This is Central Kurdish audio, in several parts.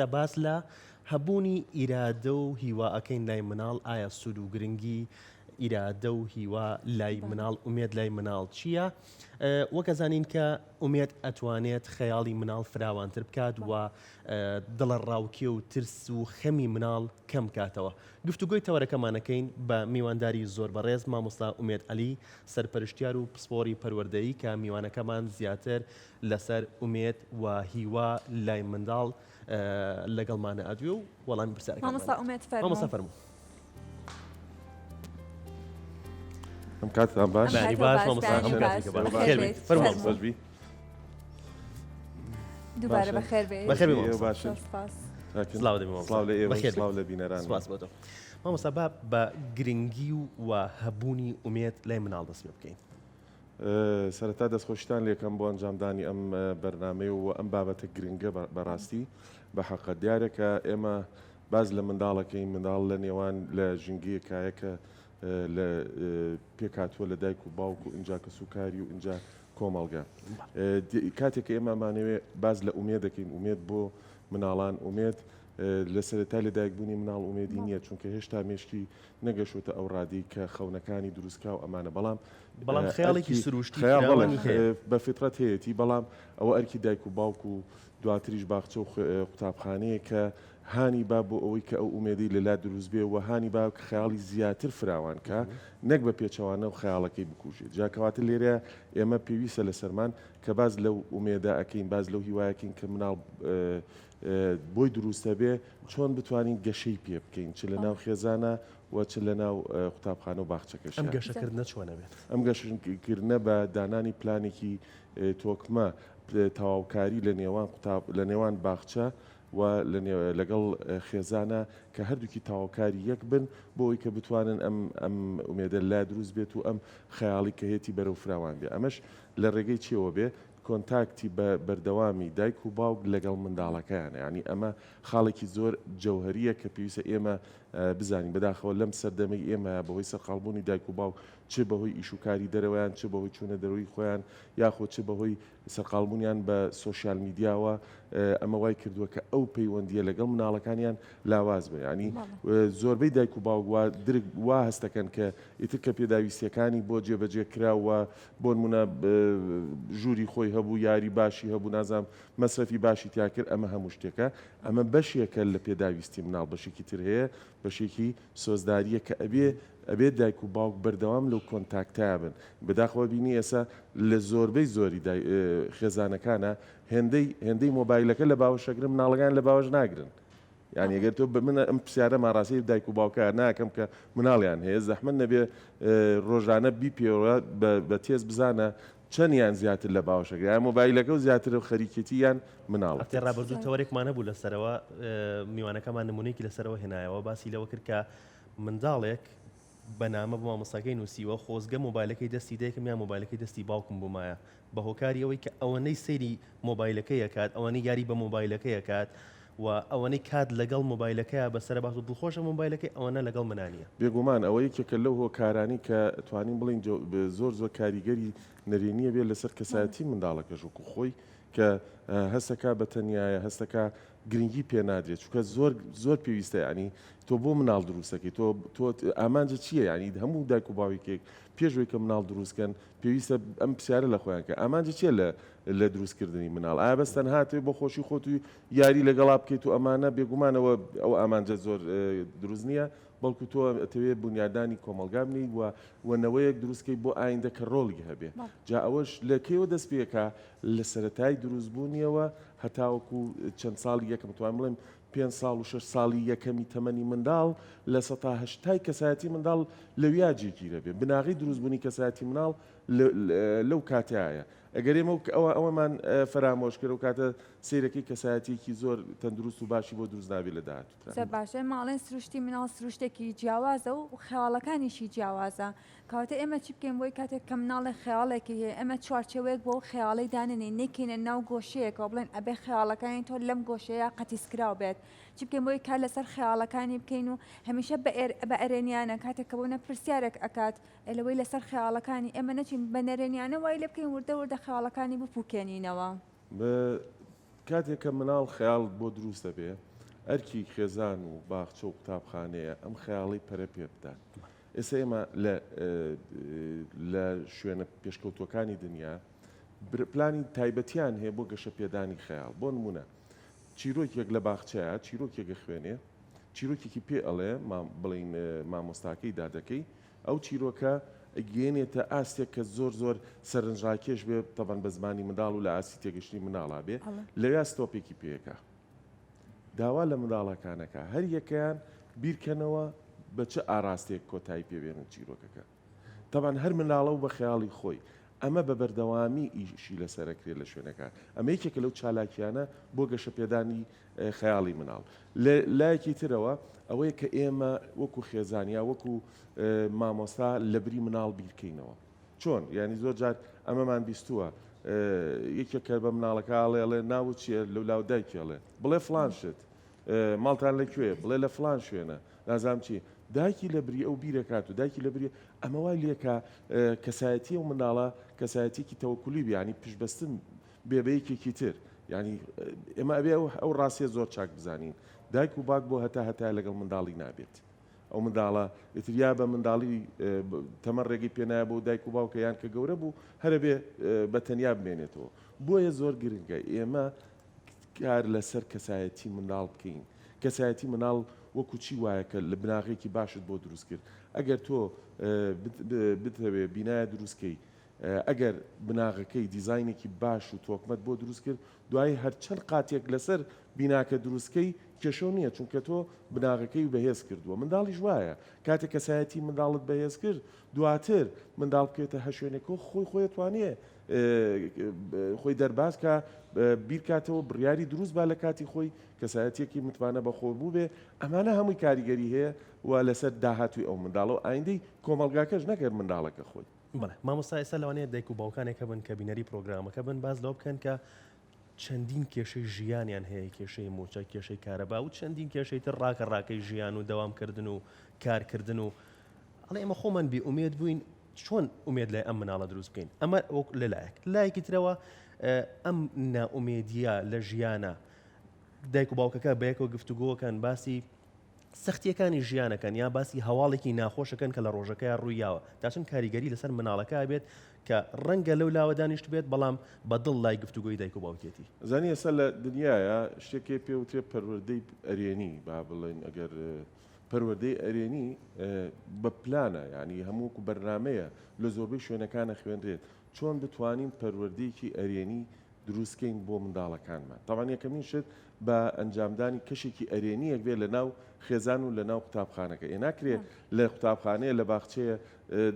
باس لە هەبوونی ئیرادە و هیواەکەین لای مناڵ ئایا سوود و گرنگی ئیرادە و هیوا لای مناڵ ئومێد لای مناڵ چییە؟ وەکە زانین کە ئومێد ئەتوانێت خەیاڵی مناڵ فراوانتر بکات و دڵە ڕاوکێ و ترس و خەمی مناڵ کەم کاتەوە. گفتوگۆی تەوەرەکەمانەکەین بە میوانداری زۆر بەڕێز مامۆستا ئومێد عەلی سەرپەرشتیار و پسپۆری پەروەردەیی کە میوانەکەمان زیاتر لەسەر ئومێد و هیوا لای منداڵ لەگەڵمانە ئەدوێ و وەڵامی پرسیارەکەمان مامۆستا ئومێد فەرموو. مامۆستا فەرموو. ئەم کاتتان باش؟ بەری باش مامۆستا ئەم کاتێکە باش. خێر بێت. فەرموو مامۆستا. باشبی؟ دووبارە بەخێر بێت. بەخێر بێت مامۆستا. باشن. سپاس. سڵاو دەبێ مامۆستا. سڵاو لە ئێوە، بەخێر بێت. سڵاو لە بینەران. سپاس بۆ تۆ. مامۆستا با بە گرنگی و هەبوونی ئومێد لای مناڵ دەست پێ بکەین. سەرەتا دەستخۆشتان لێکەم بۆ ئەنجامدانی ئەم بەرنامەی و ئەم بابەتە گرنگە بەڕاستی بە حەقە دیارێکە ئێمە باز لە منداڵەکەی منداڵ لە نێوان لە ژنگیەکایەکە لە پێکاتوە لە دایک و باوک و ئینجا کە سوکاری و ئینجا کۆمەڵگا کاتێک ئێمەمانەوێ باز لە ئومێد دەکەین ئومێد بۆ مناڵان ئومێد لە سەرەتا لە دایکبوونی مناڵ ئومێدی نییە چونکە هێشتا مێشکی نەگەشتە ئەو ڕادی کە خەونەکانی دروستکا و ئەمانە بەڵام خەیاڵێکی سروشتی بە فیترەت هەیەی بەڵام ئەوە ئەرکی دایک و باوک و دواتریش باخچە و قوتابخانەیە کە هانی با بۆ ئەوەی کە ئەو ئومێدی لەلا دروست بێ و هانی با کە خەیاڵی زیاتر فراوان کە نەک بە پێچەوانە و خەیاڵەکەی بکوژێت جاکەواتە لێرە ئێمە پێویستە لە سەرمان کە باز لەو ئومێدا ئەەکەین باز لەو هیوایەکەین کە مناڵ بۆی دروستە بێ چۆن بتوانین گەشەی پێ بکەین چ لە ناو خێزانە و چ لە ناو قوتابخانە و باخچەکەش ئەم گەشەکردنە چۆنە بێت ئەم گەشتکردنە بە دانانی پلانێکی تۆکمە تەواوکاری لە نێوان باخچە و لەگەڵ خێزانە کە هەردووکی تاواکاری یەک بن بۆ ئەوی کە بتوانن ئەم ئومێدە لا دروست بێت و ئەم خەیاڵی کە هێتی بەرەو فراوان بێ ئەمەش لە ڕێگەی چیەوە بێ کۆنتاکتی بە بەردەوامی دایک و باوک لەگەڵ منداڵەکەیانە ینی ئەمە خاڵێکی زۆر جەوهریە کە پێویستە ئێمە بزانین بەداخەوە لەم سەردەمەی ئێمە بەهۆی سەرقاڵبوونی دایک و باوک چ بەهۆی ئیشوکاری دەرەوەیان چ بەهۆی چوونە دەروی خۆیان یاخۆ چ بەهۆی سەرقاڵبوونیان بە سۆشیال میدیاوە ئەمە وای کردووە کە ئەو پەیوەندیە لەگەڵ مناڵەکانیان لاواز بێ ینی زۆربەی دایک و باوک وا هەستەکەن کە ئیتر کە پێداویستیەکانی بۆ جێبەجێ کراوە بۆ نمونە ژووری خۆی هەبوو یاری باشی هەبوو نازام مەسرەفی باشی تیا کرد ئەمە هەموو شتێکە ئەمە بەشێکە لە پێداویستی مناڵ بەشێکی تر هەیە بەشێکی سۆزداریە کە ئەبێت دایک و باوک بەردەوام لەو کۆنتاکتایە بن بەداخەوە بینی ئێستا لە زۆربەی زۆری خێزانەکانە هێندەی مۆبایلەکە لە باوەشەگرن مناڵەکان لە باوەش ناگرن یعنی ئەگەر تۆ منە ئەم پرسیارە ماڕاستی دایک و باوکە ناکەم کە مناڵیان هەیە زەحمەت نەبێ ڕۆژانە بیپێوە بە تێز بزانە چەندیان زیاتر لە باوەشەکە یا مۆبایلەکە و زیاتر خەریکێتییان مناڵ ڕابردوو تەوەرێکمانە بوو لەسەرەوە میوانەکەمان نمونەیەکی لەسەرەوە هێنایەوە باسی لەوە کرد کە منداڵێک بەنامە بۆ مامۆستاکەی نووسیوە خۆزگە مۆبایلەکەی دەستی دایکم یا مۆبایلەکەی دەستی باوکم بوومایە بە هۆکاری ئەوەی کە ئەوەنەی سەیری مۆبایلەکەی یەکات ئەوەنەی یاری بە مۆبایلەکە یەکات و ئەوەنەی کات لەگەڵ مۆبایلەکەیە بەسەر باش و دڵخۆشە مۆبایلەکەی ئەوەنە لەگەڵ منانیە بێگومان ئەوە یەکێکە لەو هۆکارانی کە توانین بڵین زۆر کاریگەری نەرێنیە بێت لەسەر کەسایەتی منداڵەکەش وەکو خۆی کە هەستەکە بە تەنایە هەستەکە گرنگی پێ نادرێت چونکە زۆر پێویستە ینی تۆ بۆ مناڵ دروستەکەی تۆ ئامانجە چییە ینی هەموو دایک و باوێکێک پێشەوەی کە مناڵ دروستکەن پێویستە ئەم پرسیارە لە خۆیان کە ئامانجە چیە لە دروستکردنی مناڵ ئایا بەستەن هاتوێ بۆ خۆشی خۆت و یاری لەگەڵا بکەیت و ئەمانە بێگومانەوە ئەو ئامانجە زۆر دروست نییە بەڵکو تۆ ئەتەوێت بنیادانی کۆمەلگا بنیت وەنەوەیەک دروستکەی بۆ ئایندە کە ڕۆڵی هەبێ جا ئەوەش لەکەیەوە دەست پێکە لە سەرەتای دروستبوونیەوە هەتاوەکو چەند ساڵی یەکەم توان بڵێم 5 ساڵ و 6 ساڵی یەکەمی تەمەنی منداڵ لە 1970 کەسایەتی منداڵ لەویا جێگیرە بێ بناغی دروستبوونی کەسایەتی مناڵ لەو کاتایە ئەگەر ئێمە ئەوەمان فەرامۆش کرد و کاتە سیرەکەی کەسایەتێکی زۆر تەندروست و باشی بۆ دروست نابێت لە داهاتووترا باشە ماڵێن سروشتی مناڵ سروشتێکی جیاوازە و خەیاڵەکانیشی جیاوازە کەواتە ئێمە چی بکەین بۆی کاتێک کە مناڵی خەیاڵێکی هەیە ئەمە چوارچەوەیەک بۆ خەیاڵی دانێنین نەکەینە ناو گۆشەیەکەوە بڵێن ئەبێ خەیاڵەکانی تۆ لەم گۆشەیە قەتیسکراو بێت چی بکەین بۆی کار لەسەر خەیاڵەکانی بکەین و هەمیشە بە ئەرێنیانە کاتێک کە بوونە پرسیارێک ئەکات لەوەی لەسەر خەیاڵەکانی ئێمە نەچین بە نەرێنیانە وای لێ بکەین وردە خەیاڵەکانی بپوکێنینەوە کاتێک کە مناڵ خەیاڵ بۆ دروستە بێ ئەرکی خێزان و باخچە و قوتابخانەیە ئەم خەیاڵی پەرە پێ بدات. ئێستا ئێمە لە شوێنە پێشکەوتوەکانی دنیا پلانی تایبەتیان هەیە بۆ گەشە پێدانی خەیاڵ. بۆ نمونە چیرۆکێک لە باخچەیە چیرۆکێکە خوێنێ چیرۆکێکی پێ ئەڵێ بڵین مامۆستاکەی دادەکەی ئەو چیرۆکە گێنێتە ئاستێک کە زۆر سەرنجڕاکێش بێ تەبەن بە زمانی منداڵ و لە ئاسی تێگەشتی مناڵا بێ لەوێ ستۆپێکی پێەکە داوا لە منداڵەکانەکە هەر یەکەیان بیرکەنەوە بە چه ئاراستێک کۆتایی پێبێنن چیرۆکەکە تەبەن هەر مناڵە و بە خەیاڵی خۆی ئەمە بە بەردەوامی ئیشی لەسەرەکرێت لە شوێنەکە ئەمە یەکێکە لەو چالاکیانە بۆ گەشە پێدانی خەیاڵی مناڵ لایەکی ترەوە ئەوەیە کە ئێمە وەکو خێزانیا وەکو مامۆستا لە بری مناڵ بیرکەینەوە چۆن ینی زۆر جار ئەمەمان بیستووە یەکێکە بە مناڵەکە ئاڵێ ناو چیە لەو لاودایکێڵێ بڵێ فلان شت ماڵتان لەکوێ بڵێ لە فلان شوێنە نازام چی دایکی لە بری ئەو بیرەکات و دایکی لە بری ئەمە وای لێکە کەسایەتی و مناڵە کەسایەتێکی تەوەکولی بیانی پشتبەستن بێبەیەکێکی تر ینی ئێمە ئەبێ ئەو ڕاستیە زۆر چاک بزانین دایک و باک بۆ هەتا لەگەڵ منداڵی نابێت ئەو منداڵە ئتریا بە منداڵی تەمە ڕێگەی پێنایە بۆ دایک و باوکەیان کە گەورە بوو هەرە بێ بە تەنیا بمێنێتەوە بۆیە زۆر گرنگە ئێمە کار لەسەر کەسایەتی منداڵ بکەین کەسایەتی مناڵ وەکو چی وایە کە لە بناغێکی باشت بۆ دروست کرد ئەگەر تۆ بتەوێ بینایە دروستکەی ئەگەر بناغەکەی دیزاینێکی باش و تۆکمەت بۆ دروست کرد دوای هەرچەند قاتێک لەسەر بیناکە دروستکەی کێشە نییە چونکە تۆ بناغەکەی بەهێز کردووە منداڵیش وایە کاتێک کەسایەتی منداڵت بەهێز کرد دواتر منداڵ بکێتە هەشوێنێکەوە خۆی توانێ خۆی دەرباز کە بیرکاتەوە بڕیاری دروست با لە کاتی خۆی کەسایەتێکی متمانە بەخۆ بوو بێ ئەمانە هەمووی کاریگەری هەیە و لەسەر داهاتوی ئەو منداڵەوە ئایندەی کۆمەلگاکەش نەکرد منداڵەکە خۆی بڵێ مامۆستا ئێستا لەوانەیە دایک و باوکانێکە بن کە بینەری پرۆگرامەکە بن باز لەوە بکەن کە چەندین کێشەی ژیانیان هەیە کێشەی موچە کێشەی کارەبا و چەندین کێشەی تر ڕاکەڕاکەی ژیان و دەوامکردن و کارکردن و ئەڵێ ئێمە خۆمان بێ ئومێد بووین چۆن ئومێد لای ئەم مناڵە دروست بکەین ئەمە وەک لەلایەکی ترەوە ئەم نائومێدیە لە ژیانە دایک و باوکەکە بەیەکەوە گفتوگۆکەن باسی سەختیەکانی ژیانەکەن یا باسی هەواڵێکی ناخۆشەکەن کە لە ڕۆژەکەی ڕوویاوە تاچەند کاریگەری لەسەر مناڵەکە بێت کە ڕەنگە لەو لاوە دانیشت بێت بەڵام بەدڵ لای گفتوگۆی دایک و باوکێتی زانی ئێستا لە دنیاە شتێکی پێوترێ پەروەردەی ئەرێنی با بڵێن ئەگەر پەروەردەی ئەرێنی بە پلانە ینی هەمووکو بەرنمەیە لە زۆربەی شوێنەکانە خوێنرێت چۆن بتوانین پەروەردەیەکی ئەرێنی دروستکەین بۆ منداڵەکانمان تاوان یەکەمین شت بە ئەنجامدانی کەشێکی ئەرێنیەک بێت لە ناو خێزان و لە ناو قوتابخانەکە ناکرێت لە قوتابخانەیە لە باخچەیە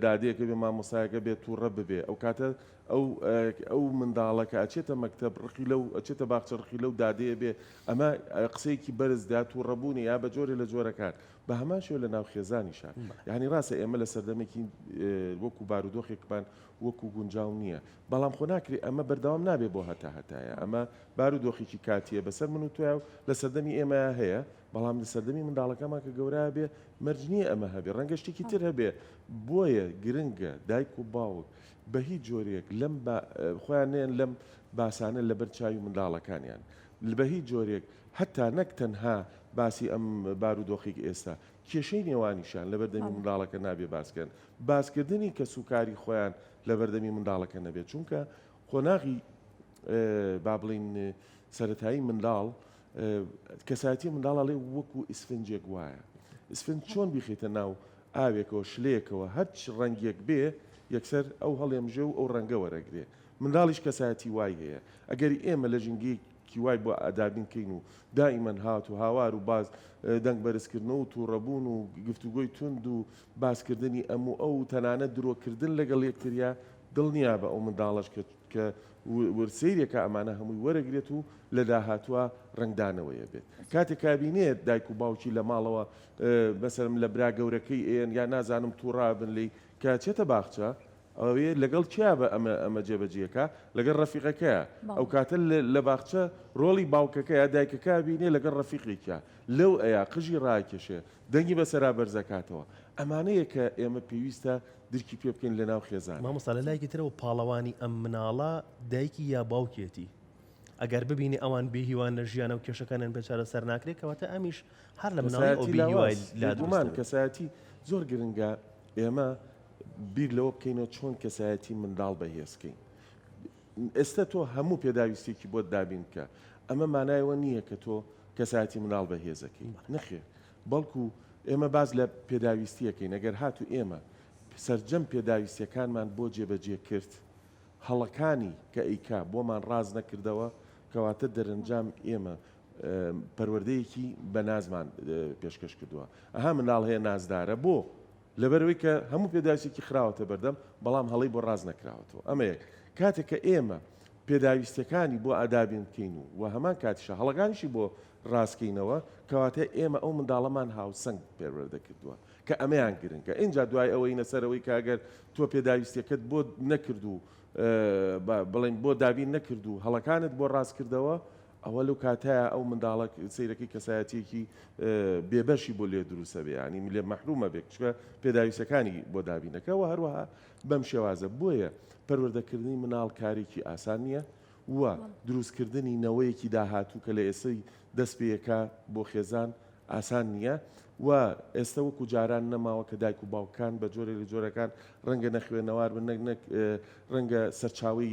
دادەیەکە بێ مامۆسایەکە بێت تووڕە ببێ ئەو کاتە ئەو منداڵەکە ئەچێتە مەکتەب ڕقی لەو ئەچێتە باخچە ڕقی لەو دادەیە بێ ئەمە قسەیەکی بەرزدا تووڕەبوونی یا بە جۆرێ لە جۆرەکان بە هەمان شێوە لە ناو خێزانیشان یعنی ڕاستە ئێمە لە سەردەمێکی وەکو بارودۆخێکمان وەکو گونجاو نییە بەڵام خۆ ناکرێت ئەمە بەردەوام نابێ بۆ هەتایە ئەمە بارودۆخێکی کاتیە بەسەر من و تویا و لە سەردەمی ئێمە هەیە بەڵام لە سەردەمی منداڵەکەمان کە گەورە بێ مەرجنیە ئەمە هەبێ ڕەنگە شتێکی تر هەبێ بۆیە گرنگە دایک و باوک بە هیچ جۆرێک لەم خۆیان نێن لەم باسانە لەبەر چاوی منداڵەکانیان بە هیچ جۆرێک هەتا نەک تەنها باسی ئەم بارودۆخێک ئێستا کێشەی نێوانیشان لە بەردەمی منداڵەکە نابێ باسکەن باسکردنی کە سوکاری خۆیان لە بەردەمی منداڵەکە نەبێت چونکە خۆناغی با بڵین سەرەتایی منداڵ کەسایەتی منداڵڵێ وەکو ئیسفنجێک وایە ئیسفنج چۆن بیخێتە ناو ئاوێکەوە شلەیەکەوە هەرچ ڕەنگێک بێ یەکسەر ئەو هەڵێمژە و ئەو ڕەنگە وەرەگرێ منداڵیش کەسایەتی وای هەیە ئەگەری ئێمە لە ژنگەیەکی وای بۆ ئادابینکەین و دائیمەن هات و هاوار و باز دەنگ بەرزکردنەوە و تووڕەبوون و گفتوگۆی تند و باسکردنی ئەموو ئەو تەنانە درۆکردن لەگەڵ یەکتریا دڵنیا بە ئەو منداڵش کە وەرسەیرێکە ئەمانە هەمووی وەرەگرێت و لە داهاتوە ڕنگدانەوەیە بێت کاتێک کابینێت دایک و باوکی لە ماڵەوە بەسەرم لە برا گەورەکەی ئێن یا نازانم تووڕابن لی کاچێتە باخچە ئەوێ لەگەڵ چیا بە ئەمە جێبەجێکە لەگەڵ ڕەفیقەکەیە ئەو کاتە لە باخچە ڕۆڵی باوکەکە یا دایکەکە بینێ لەگەڵ ڕەفیقێکە لەو ئەیە قژی ڕاکێشێ دەنگی بەسەرا بەرزەکاتەوە ئەمانەیە کە ئێمە پێویستە درکی پێ بکەین لە ناو خێزان مامۆستا لە لایەکی ترەوە پاڵەوانی ئەم مناڵە دایکی یا باوکێتی ئەگەر ببینی ئەوان بێهیوان لە ژیانە و کێشەکانیان بەچارە سەر ناکرێت کەواتە ئەمیش هەر لە مناڵی ئەو بێهیوای لا بێگومان دروستە. کەسایەتی زۆر گرنگە ئێمە بیر لەوە بکەینەوە چۆن کەسایەتی منداڵ بەهێزکەین. ئێستا تۆ هەموو پێداویستێکی بۆت دابین کە ئەمە مانایەوە نییە کە تۆ کەسایەتی مناڵ بەهێزەکەی نەخێر، بەڵکو ئێمە باز لە پێداویستیەکەین. ئەگەر هاتو ئێمە سەرجەم پێداویستیەکانمان بۆ جێبەجێ کرد، هەڵەکانی کە ئەیکا بۆمان ڕاز نەکردەوە، کەواتە دەرەنجام ئێمە پەروەردەیەکی بە نازمان پێشکەش کردووە. ئەها مناڵ هەیە نازدارە بۆ لەبەرەوەی کە هەموو پێداویستێکی خراوەتە بەردەم، بەڵام هەڵی بۆ ڕاز نەکراوەتەوە. ئەمە یەک کاتێک کە ئێمە پێداویستەکانی بۆ ئادابین بکەین و هەمان کاتیشە هەڵەکانیشی بۆ ڕاستکەینەوە، کەواتە ئێمە ئەو منداڵەمان هاوسەنگ پێوەردە کردووە کە ئەمەیان گرنگە. اینجا دوای ئەوەی نەسەرەوەی کاگەر تۆ پێداویستەکەت بۆ نەکرد و بڵێن بۆ دابین نەکرد و هەڵەکانت بۆ ڕاستکردەوە، ئەوە لەو کاتایە ئەو منداڵە سیرەکەی کەسایەتێکی بێبەشی بۆ لێ دروستە بێ، ینی لێ مەحرومە بێت چکە پێداویستەکانی بۆ دابینەکەەوە هەروەها بەم شێوازە. بۆیە پەروەردەکردنی مناڵ کارێکی ئاسان نییە وە دروستکردنی نەوەیەکی داهاتوو کە لە ئێستەی دەست پێیەکە بۆ خێزان ئاسان نییە و ئێستا وەکو جاران نەماوە کە دایک و باوکان بە جۆرە لە جۆرەکان ڕەنگە نەخوێنەوار بن، ڕەنگە سەرچاوی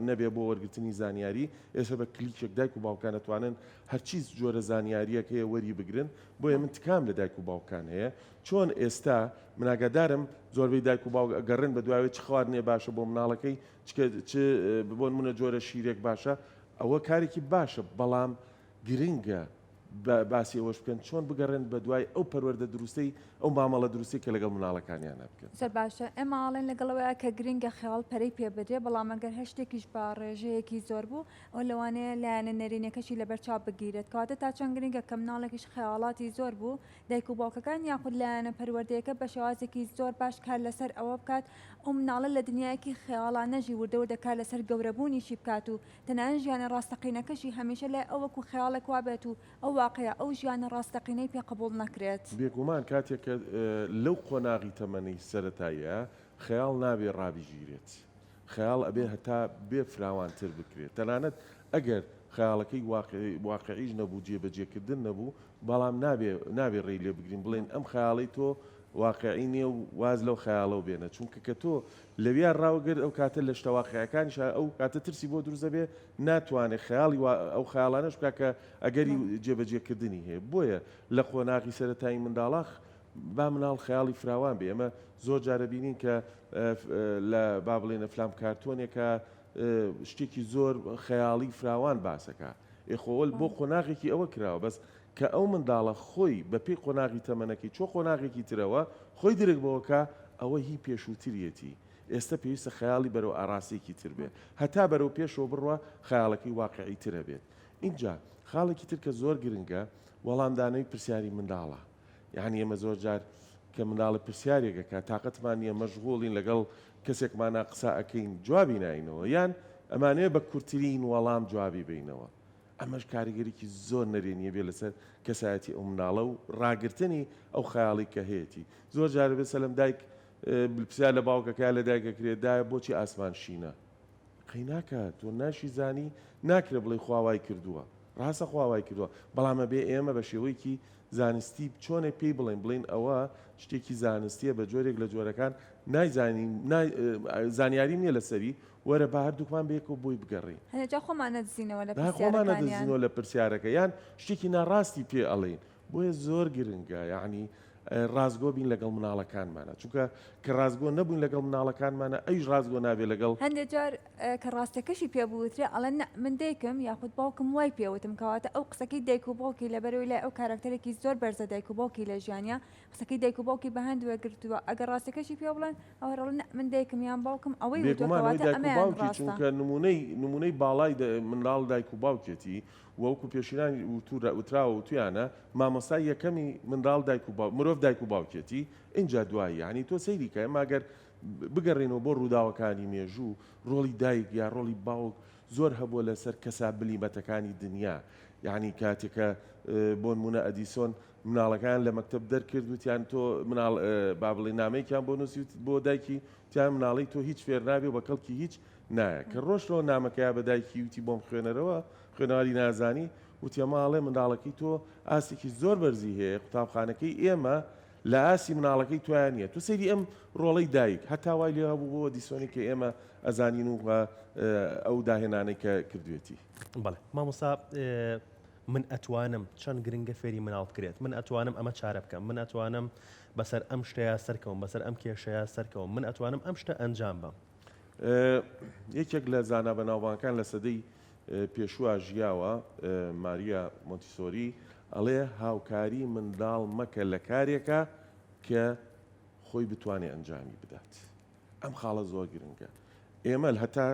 نەبێ بۆ وەرگرتنی زانیاری. ئێستا بە کلیکێک دایک و باوکان دەتوانن هەرچی جۆرە زانیاریەک هەیە وەری بگرن. بۆیە من تکام لە دایک و باوکان هەیە، چۆن ئێستا مناگەدارم زۆربەی دایک و باوک گەڕن بە دوایەوەی چ خواردنێ باشە بۆ مناڵەکەی، چ بۆن منە جۆرە شیرێک باشە، ئەوە کارێکی باشە، بەڵام گرنگە باسی ئەوەش بکەن چۆن بگەڕێن بە دوای ئەو پەروەردە دروستەی ئەو مامەڵە دروستی کە لەگەڵ مناڵەکانیانە بکەن. زۆر باشە. ئێماڵێن لەگەڵەوەیە کە گرنگە خەیاڵ پەرەی پێبدرێ، بەڵام ئەگەر هەشتێکیش با ڕێژەیەکی زۆر بوو ئەو لەوانەیە لایەنە نەرینەکەشی لەبەرچاو بگیرێت، کاتە تا چەند گرنگە کە مناڵێکیش خەیاڵاتی زۆر بوو دایک و باوکەکان یاخود لایەنە پەروەردەیەکە بە شێوازێکی زۆر باش کار لەسەر ئەوە بکات ئەو مناڵە لە دنیایەکی خەیاڵان نەژی وردەوردە کار لەسەر گەورەبوونیشی بکات و تەنانەت ژیانە ڕاستەقینەکەشی هەمیشە لای ئەوەکو خەیاڵێک وابێت و ئەو واقعە ئەو ژیانە ڕاستەقینەی پێ قبول نەکرێت. بێگومان کاتێک کە لەو قۆناغی تەمەنی سەرەتاییە خەیاڵ نابێ ڕابیژیرێت، خەیاڵ ئەبێ هەتا بێ فراوانتر بکرێت. تەنانەت ئەگەر خەیاڵەکەی واقعیش نەبوو، جێبەجێکردن نەبوو، بەڵام نابێ ڕێی لێ بگرین بڵێن ئەم خەیاڵی تۆ واقعی نییە و واز لەو خەیاڵەوە بێنە، چونکە کە تۆ لەویان ڕاوەگەر ئەو کاتە لە شتە واقعیەکانیش ئەو کاتە ترسی بۆ دروستە بێ، ناتوانێت خەیاڵی ئەو خەیاڵانەش بکە کە ئەگەری جێبەجێکردنی هەیە. بۆیە لە قۆناغی سەرەتایی منداڵاخ با مناڵ خەیاڵی فراوان بێ. ئەمە زۆر جارە بینین کە لە با بڵێنە فلام کارتۆنێکە شتێکی زۆر خەیاڵی فراوان باسەکە، ئێخۆوەل بۆ قۆناغێکی ئەوە کراوە، بەس کە ئەو منداڵە خۆی بە پێی قۆناغی تەمەنەکەی چۆ قۆناغێکی ترەوە خۆی درێک بەوەکە ئەوە هی پێشووتریەتی. ئێستا پێویستە خەیاڵی بەرەو ئاراسێکی تر بێت، هەتا بەرەو پێشەوە بڕوە خەیاڵەکەی واقعی ترە بێت. اینجا خاڵێکی تر کە زۆر گرنگە وەڵامدانەوەی پرسیاری منداڵە. یعنی ئێمە زۆر جار کە منداڵە پرسیارێکەکە تااقەتمان نیە مەشغوڵین لەگەڵ کەسێکمانە قسە ئەەکەین جوابی ناینەوە، یان ئەمانەیە بە کورتترین وەڵام جوابی بینەوە. ئەمەش کاریگەریکی زۆر نەرێنیە بێ لەسەر کەسایەتی ئەو مناڵە و ڕاگررتنی ئەو خەیاڵی کە هەیەی. زۆر جارە بێ سەلم دایک پرسیار لە باوکەکە لە دایکەکرێتدایە بۆچی ئاسمان شینە، قەی ناکات تۆ ناشی زانی ناکرێ بڵێ خواوای کردووە، ڕاستە خواوای کردووە، بەڵامە بێ ئێمە بە شێوەیەکی زانستی چۆنێ پێی بڵێن ئەوە شتێکی زانستیە بە جۆرێک لە جۆرەکان نایزانین زانیاری نییە لەسەری وەرە بە هەردووکمان بێک و بۆی بگەڕین. هەنێجا خۆمانە دزینەوە لە پرسیارەکە یان شتێکی ناڕاستی پێ ئەڵێن. بۆیە زۆر گرنگە یعنی ڕازگۆ بین لەگەڵ مناڵەکانمانە، چونکە کە ڕازگۆ نەبووین لەگەڵ مناڵەکانمانە ئەیش ڕازگۆ نابێت لەگەڵ هەندێک جار کە ڕاستەکەشی پێبووترێ ئەڵەن من دایکم یاخود باوکم وای پێوتم، کەواتە ئەو قسەکەی دایک و باوکی لەبەرەوەی لای ئەو کارکتەرێکی زۆر بەرزە دایک و باوکی لە ژیانیا قسەکەی دایک و باوکی بە هەندووە گرتووە. ئەگەر ڕاستەکەشی پێ بڵێن ئەوە ڕڵن من دایکم یان باوکم ئەوەی وتواتە ئەمیان چونکە نمونەی باڵای منداڵ دایک و باوکێتی وەکو پێشینانی وتراوە و تویانە مامۆستای یەکەمی منداڵ مرۆڤ دایک و باوکێتی. اینجا دوایی یعنی تۆ سەیریکە ئەماگەر بگەڕێنەوە بۆ ڕووداوەکانی مێژوو ڕۆڵی دایک یا ڕۆڵی باوک زۆر هەبووە لەسەر کەسا بلیمەتەکانی دنیا. یعنی کاتێکە بۆ نمونە ئەدیسۆن مناڵەکان لە مەکتەب دەرکرد وتیان تۆ مناڵ با بڵێ نامەیەکیان بۆ نووسی بۆ دایکی وتیان مناڵی تۆ هیچ فێر نابێ بە کەڵکی هیچ نایە، کە ڕۆژەوە نامەکەیا بە دایکی وتی بۆم خوێنەرەوە خوێنەواری نازانی وتیە ماڵێ منداڵەکەی تۆ ئاستێکی زۆر بەرزی هەیە قوتابخانەکەی ئێمە لە ئاسی مناڵەکەی تویان نیە تو سەیری ئەم ڕۆڵەی دایک هەتا وای لێ هەبوو بۆ دیسۆنی کە ئێمە ئەزانین و ئەو داهێنانەی کە کردوێتی. بەڵێ مامۆستا من ئەتوانم چەند گرنگە فێری مناڵ بکرێت من ئەتوانم ئەمە چارە بکەم من ئەتوانم بەسەر ئەم شتەیە سەرکەوم بەسەر ئەم کێشەیە سەرکەوم من ئەتوانم ئەم شتە ئەنجام بم. یەکێک لە زانا بەناوبانەکان لە سەدەی پێشووە ژیاوە ماریا مۆنتیسۆری ئەڵێ هاوکاری منداڵ مەکە لە کارێکە کە خۆی بتوانێت ئەنجامی بدات. ئەم خاڵە زۆر گرنگە. ئێمە هەتا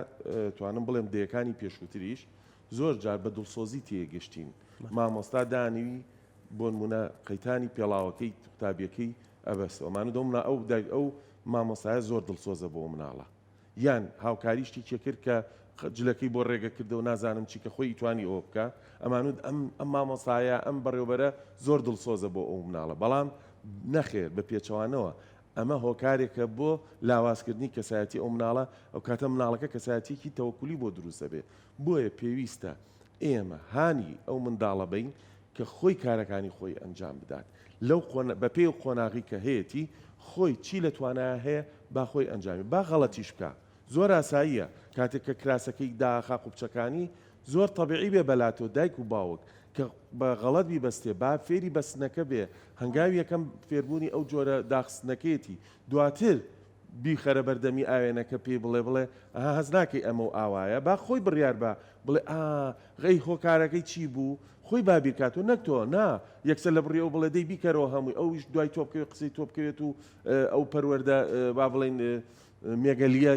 توانم بڵێم دەیەکانی پێشووتریش زۆر جار بە دڵسۆزی تێگەشتین. مامۆستا دانیوی بۆ نمونە قەیتانی پێڵاوەکەی قوتابیەکەی ئەبەستەوە مانەوە ئەو مامۆستایە زۆر دڵسۆزە بۆ مناڵە. یان هاوکاری شتێکی کرد کە جلەکەی بۆ ڕێگە کردەوە نازانم چی کە خۆی ئیتوانی ئەوە بکە ئەمانود ئەم مامۆستایە ئەم بەڕێوەبەرە زۆر دڵسۆزە بۆ ئەو مناڵە بەڵام نەخێر بە پێچەوانەوە ئەمە هۆکارێکە بۆ لاوازکردنی کەسایەتی ئەو مناڵە ئەو کاتە مناڵەکە کەسایەتێکی تەوەکولی بۆ دروستە بێ بۆیە پێویستە ئێمە هانی ئەو منداڵە بین کە خۆی کارەکانی خۆی ئەنجام بدات لەو بە پێی و قۆناغی کە هەیەی خۆی چی لە توانایە هەیە با خۆی ئەنجامی با غەڵەتیش بکە زۆر ئاساییە کاتێک کە کراسەکەی داخا قوبچەکانی زۆر تەبیعی بێ بەلاتۆ دایک و باوک کە بە غەڵەت بیبەستێ با فێری بەستنەکە بێ هەنگاوی یەکەم فێربوونی ئەو جۆرە داخستنەکەیەتی دواتر بیخەرە بەردەمی ئاوێنەکە پێ بڵێ هەز ناکەی ئەمە و ئاوایە با خۆی بڕیار بە بڵێ غەی هۆکارەکەی چی بوو خۆی بابیرکاتەوە نەک تۆ نا یەکسەر لە بڕی ئەو بڵێ دەی بیکەرەوە هەمووی ئەویش دوای تۆ بکەوێت قسەی تۆ بکەوێت و ئەو پەروەردە با بڵێن مێگەلیە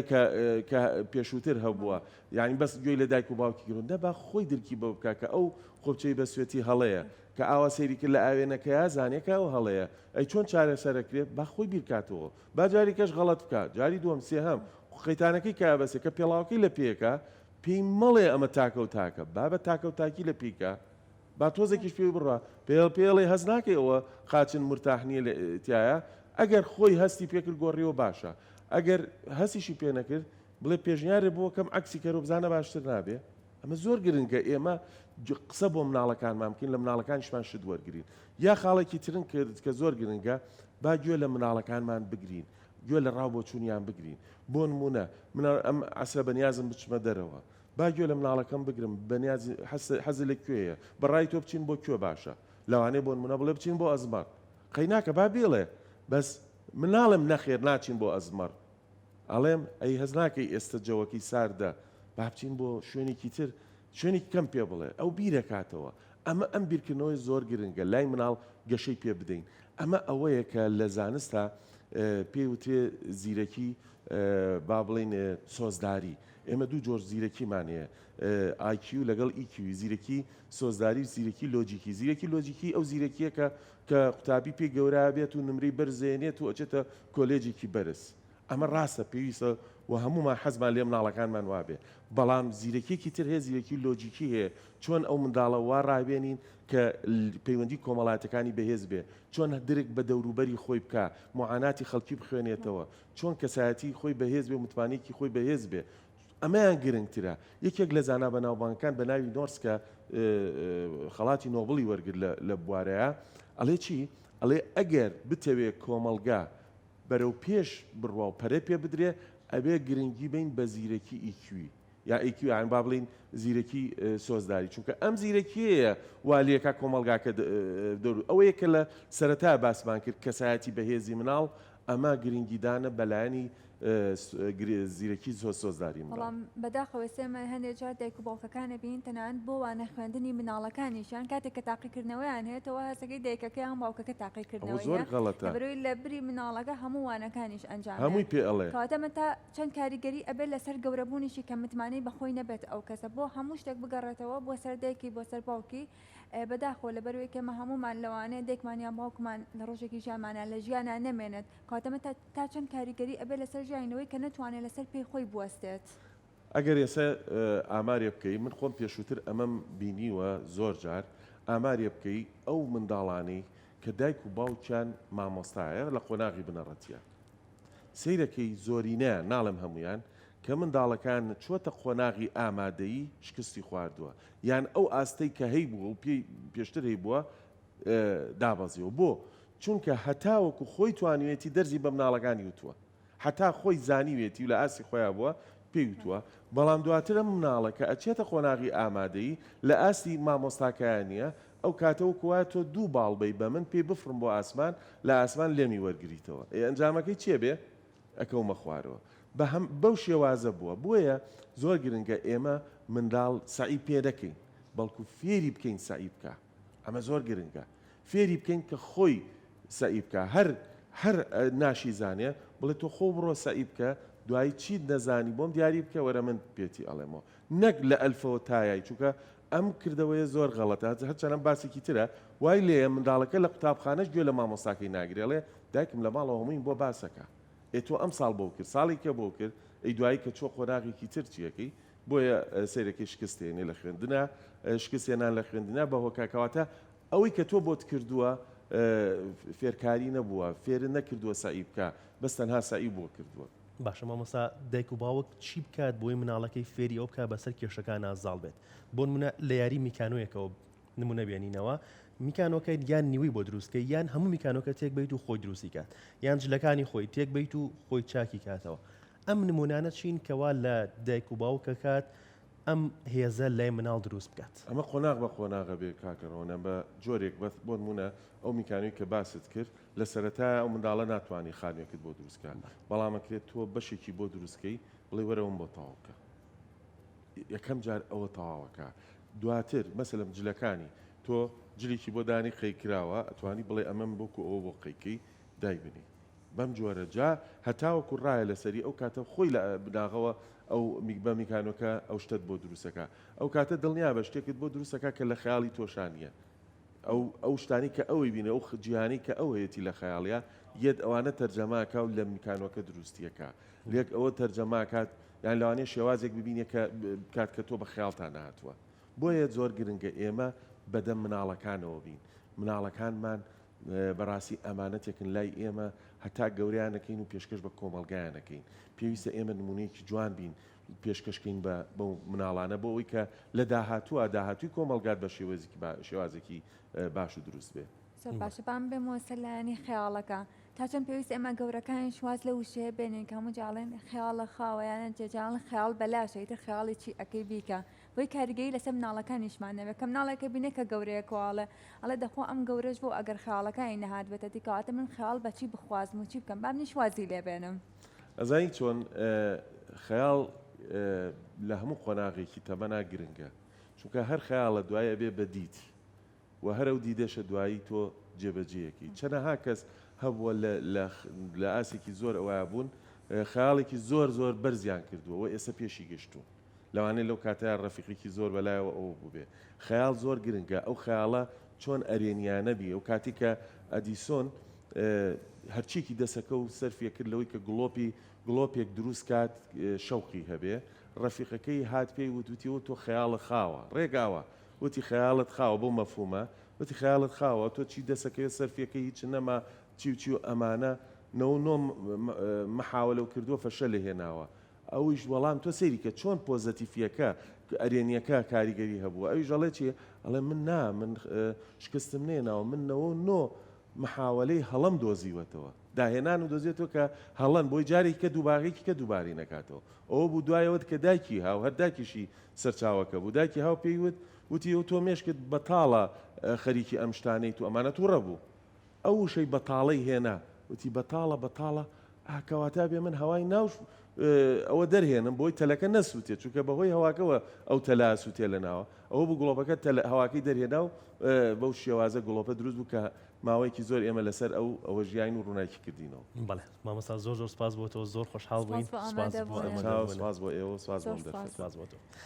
کە پێشووتر هەبووە یعنی بەس گوێی لە دایک و باوکی گرون دە با خۆی دلکی بە بکە کە ئەو خۆبچەی بە سوێتی هەڵەیە کە ئاوا سەیری کرد لە ئاوێنەکەیە زانێکە ئەو هەڵەیە ئەی چۆن چارەسەرەکرێت با خۆی بیرکاتەوە با جاری کەش غەڵەت بکات جاری دووەم سێهەم قەیتانەکەی کە بەسێ کە پێڵاوەکەی لە پێکە پێی مەڵێ ئەمە تاکە و تاکە با بە تاکە و تاکی لە پیکە با تۆزێکیش پێ بڕە پێڵێ هەز ناکەی ئەوە قاچن مرتاحنیە لە تایە ئەگەر خۆی هەستی پێکرد گۆڕیەوە باشە ئەگەر هەسیشی پێ نەکرد بڵێ پێشنیارێ بۆ کەم عکسی کەرە بزانە باشتر نابێ ئەمە زۆر گرنگە ئێمە قسە بۆ مناڵەکانمان بکەین لە مناڵەکانیشمان شت وەرگین یا خاڵێکی ترن کرد کە زۆر گرنگە با گوێ لە مناڵەکانمان بگرین گوێ لە ڕاو بۆ چوونیان بگرین بۆ نمونە ئەم عسە بەنیازم بچمە دەرەوە با گوێ لە مناڵەکەم بگرم حەز لەکوێیە بەڕای تۆ بچین بۆ کوێ باشە لەوانەیە بۆ نمونە بڵێ بچین بۆ ئەزمەر قەیناکە با بێڵێ بەس مناڵم نەخێر ناچین بۆ ئەزمەر ئەڵێم ئەی هەز ناکەی ئێستا جەوەکی ساردە با بچین بۆ شوێنێکی تر شوێنێکی کەم پێ بڵێ ئەو بیرەکاتەوە ئەمە ئەم بیرکردنەوەی زۆر گرنگە لای مناڵ گەشەی پێ بدەین ئەمە ئەوەیە کە لە زانستە پێی وتێ زیرەکی با بڵێن سۆزداری ئێمە دوو جۆر زیرەکیمانەیە IQ لەگەڵ EQ زیرەکی سۆزداری زیرەکی لۆجیکی زیرەکی لۆجیکی ئەو زیرەکیە کە قوتابی پێ گەورە بێت و نمرەی بەرزێنێت و ئەچێتە کۆلێجێکی بەرز ئەمە ڕاستە پێویستە و هەمومان حەزمان لێ مناڵەکانمان وابێ بەڵام زیرەکیەکی تر هەیە زیرەکی لۆجیکی هەیە چۆن ئەو منداڵە وا ڕابێنین کە پەیوەندی کۆمەڵاتەکانی بەهێز بێ چۆن درک بە دەوروبەری خۆی بکە معاناتی خەڵکی بخوێنێتەوە چۆن کەسایەتی خۆی بەهێز بێ متمانێکی خۆی بەهێز بێ ئەمەیان گرنگترە یەکێک لە زانا بەناوبانگەکان بە ناوی نۆرسکە خەڵاتی نۆبڵی وەرگرت لە بوارەیە ئەڵێ چی ئەڵێ ئەگەر بتەوێت کۆمەلگا بەرەو پێش بڕوا و پەرە پێ بدرێ ئەبێ گرنگی بین بە زیرەکی ئیکوی یا ئیکوی یان با بڵین زیرەکی سۆزداری چونکە ئەم زیرەکیەیە والیەکە کۆمەلگاکە ئەوەیە کە لە سەرەتا باسمان کرد کەسایەتی بەهێزی مناڵ ئەمە گرنگیدانە بەلایەنی زیرەکی سۆزداری بەڵام بەداخەوە سێمە هەندێک جار دایک و باوکەکانە بین تەنانەت بۆ وانە خوێندنی مناڵەکانیشان کاتێک کە تاقیکردنەوەیان هێتەوە هەسەکەی دایکەکەیان باوکەکە تاقیکردنەوەیە بەروی لە بری مناڵەکە هەموو وانەکانیش ئەنجام هەمووی پێ ئەڵێ کاتەمە تا چەند کاریگەری ئەبێت لەسەر گەورەبوونیشی کە متمانەی بەخۆی نەبێت ئەو کەسە بۆ هەموو شتێک بگەڕێتەوە بۆ سەر دایکی بۆ سەر باوکی بەداخۆ لە بەروێکەمە هەمومان لەوانەیە دێکمانیان باوکمان لە ڕۆژێکی ژیانمانە لە ژیانە نەمێنێت کاتەمە تا چەند کاریگەری ئەبێت لەسەر ژیانەوەی کە نەتوانێت لەسەر پێی خۆی بوەستێت ئەگەر ئێستا ئامارێ بکەی من خۆم پێشووتر ئەمەم بینیوە زۆر جار ئامارێ بکەی ئەو منداڵانەی کە دایک و باوکیان مامۆستایە لە قۆناغی بنەڕەتیە سەیرەکەی زۆرینە ناڵم هەمویان کە منداڵەکان چۆتە قۆناغی ئامادەیی شکستی خواردووە یان ئەو ئاستەی کە هەی بووە و پێشتر هەی بووە دابەزیەوە بۆ چونکە هەتاوەکو خۆی توانوێتی دەرزی بە مناڵەکانی وتووە هەتا خۆی زانیوێتی و لە ئاسی خۆیان بووە پێی وتووە بەڵام دواترە مناڵە کە ئەچێتە قۆناغی ئامادەیی لە ئاستی مامۆستاکایانە ئەو کاتەوە کووە تۆ دوو باڵبەی بە من پێی بفرم بۆ ئاسمان لە ئاسمان لێمی وەرگریتەوە ئەنجامەکەی چێ بێ ئەکەومە خوارەوە بەو شێوازە بووە بۆیە زۆر گرنگە ئێمە منداڵ سعی پێ دەکەین بەڵکو فێری بکەین سعی بکە ئەمە زۆر گرنگە فێری بکەین کە خۆی سعی بکە هەر ناشی زانێ بڵێ تۆ خۆ بڕۆ سعی بکە دوایی چیت نەزانی بۆم دیاری بکە وەرە من پێتی ئەڵێمەوە نەک لە ئەلفەوە تایای چووکە ئەم کردەوەیە زۆر غەڵەتە هەرچەنەم باسێکی ترە وای لێە منداڵەکە لە قوتابخانەش گوێ لە مامۆستاکەی ناگرێڵێ دایکم لە ماڵەوە هەمووین بۆ باسەکە تۆ ئەم ساڵ بۆ کرد ساڵی کە بۆ کرد ئەی دوایی کە چۆ خۆراغێکی تر چیەکەی بۆیە سیرەکەی شکستێنێ لە خوێندنە شکستێنان لە خوێندنە بە هۆکاکەواتە ئەوەی کە تۆ بۆت کردووە فێرکاری نەبووە فێرن نەکردووە سعی بکە بەس تەنها سعی بۆ کردووە باشە مامۆستا دایک و باوک چی بکات بۆی مناڵەکەی فێری ئەو بکە بەسەر کێشەکان ئازاڵ بێت بۆ نمونە لە یاری میکانۆیەکەوە نمونە بێنینەوە میکانۆکەی یان نیوی بۆ دروستکە یان هەموو میکانۆکە تێک بیت و خۆی دروستی کات یان جلەکانی خۆی تێک بیت و خۆی چاکی کاتەوە ئەم نمونانە چین کەوا لە دایک و باوکە کات ئەم هێزە لای مناڵ دروست بکات ئەمە قۆناغ بە قۆناغە بێ کاکەڕۆنە بە جۆرێک بۆ نمونە ئەو میکانوی کە باست کرد لە سەرەتا ئەو منداڵە ناتوانانی خانوێکت بۆ دروستکان بەڵامەکرێت تۆ بەشێکی بۆ دروستکەی بڵێ وەرەوەم بۆ تەواوکە یەکەم جار ئەوە تەواوەکە دواتر مەسەلەم جلەکانی تۆ جلێکی بۆ دانی قەیکراوە ئەتوانی بڵێ ئەمەم بۆکو ئەوە بۆ قەیکەی دایبنی بەم جۆرە جا هەتاوەکو ڕایە لەسەری ئەو کاتە خۆی لە بناغەوە ئەو بە میکانۆکە ئەو شتت بۆ دروستەکە ئەو کاتە دڵنیا بە شتێکت بۆ دروستەکە کە لە خەیاڵی تۆشانیە ئەو شتانی کە ئەوەی بینە ئەو جیهانی کە ئەوەیەتی لە خەیاڵیە یەت ئەوانە تەرجەماکە و لە میکانۆکە دروستیەکە لێک ئەوە تەرجەماکات یان لەوانەیە شێوازێک ببینێ کە کات کە تۆ بە خەیاڵتان نهاتووە بۆیە زۆر گرنگە ئێمە بەدەم مناڵەکانەوە بین مناڵەکانمان بەڕاستی ئەمانەتێکن لای ئێمە هەتا گەوریانەکەین و پێشکەش بە کۆمەلگایانەکەین پێویستە ئێمە نمونەیەکی جوان بین پێشکەشکەین بە مناڵانە بۆ ئەوی کە لە داهاتووی کۆمەلگات بە شێوازێکی باش و دروست بێ زۆر باشە بام بێمەوە سەرلایەنی خەیاڵەکە تا چەند پێویست ئێمە گەورەکانی شواز لە وشەیە بێنین کە هەموو جاڵێن خەیاڵە خاوەیانە جێجاڵن خەیاڵ بەلاشە ئیتر خەیاڵی چی ئەەکەی بیکە بۆی کاریگەری لەسەر مناڵەکانیشمان نەبێت کە مناڵێکە بینێ کە گەورەیە کواڵە ئەڵێ دەخۆ ئەم گەورەش بۆ ئەگەر خەیاڵەکانی نەهات بێتە دیکەواتە من خەیاڵ بەچی بخوازم و چی بکەم با منی شوازی لێ بێنم ئەزانی چۆن خەیاڵ لە هەموو قۆناغێکی تەمەنا گرنگە چونکە هەر خەیاڵە دوایە بێ بەدیت و هەرە و دیدەشە دوایی تۆ جێبەجێیەکی چەنەها کەس هەبووە لە ئاسێکی زۆر ئەوە بوون خەیاڵێکی زۆر بەرزیان کردووە و ئێستا پێشی گەشتووە لەوانەیە لەو کاتەیە ڕەفیقێکی زۆر بەلایەوە ئەوە بووبێ خەیاڵ زۆر گرنگە ئەو خەیاڵە چۆن ئەرێنیانە بی ئەو کاتی کە ئەدیسۆن هەرچێکی دەسەکە و سەرفیە کرد لەوەی کە گڵۆپێک دروست کات شەوقی هەبێ ڕەفیقەکەی هات پێی وتوتیەوە تۆ خەیاڵە خاوە ڕێگاوە وتی خەیاڵت خاوە بۆ مەفهومە وتی خەیاڵت خاوە تۆ چی دەسەکەوێت سەرفیەکە هیچ نەما چی و ئەمانە نۆ محاولە و کردووە فەشە لە هێناوە ئەویش وەڵام تۆ سەیری کە چۆن پۆزەتیفیەکە ئەرێنیەکە کاریگەری هەبووە ئەویش ئەڵێ چیە ئەڵێ من شکستم نێناوە من نۆ محاولەی هەڵم دۆزیوەتەوە داهێنان و دۆزیێتەوە کە هەڵەن بۆی جارێکی کە دووباغێکی کە دووباری نەکاتەوە ئەوە بوو دوایەوەت کە دایکی هاو هەر دایکیشی سەرچاوەکە بوو دایکی هاو پێیوت وتی ئەو تۆ مێشکت بەتاڵە خەریکی ئەم شتانەی تو ئەمانە تووڕە بوو ئەو وشەی بەتاڵەی هێنا وتی بەتاڵە ئاکەواتە بێ من هەوای ناوش ئەوە دەرهێنم بۆی تەلەکە نەسووتێت چونکە بەهۆی هەواکەوە ئەو تەلا سووتێ لە ناوە ئەوە بوو گڵۆپەکە هەواکەی دەرهێنا و بەو شێوازە گڵۆپە دروست بوو کە ماوەیەکی زۆر ئێمە لەسەر ئەوە ژیان و ڕووناکی کردینەوە بەڵێ مامۆستا زۆر سپاس بۆ تۆ زۆر خۆشحاڵ بووین سپاس بۆ ئێوە سپاس بۆم دەرفەت سپاس بۆ تۆ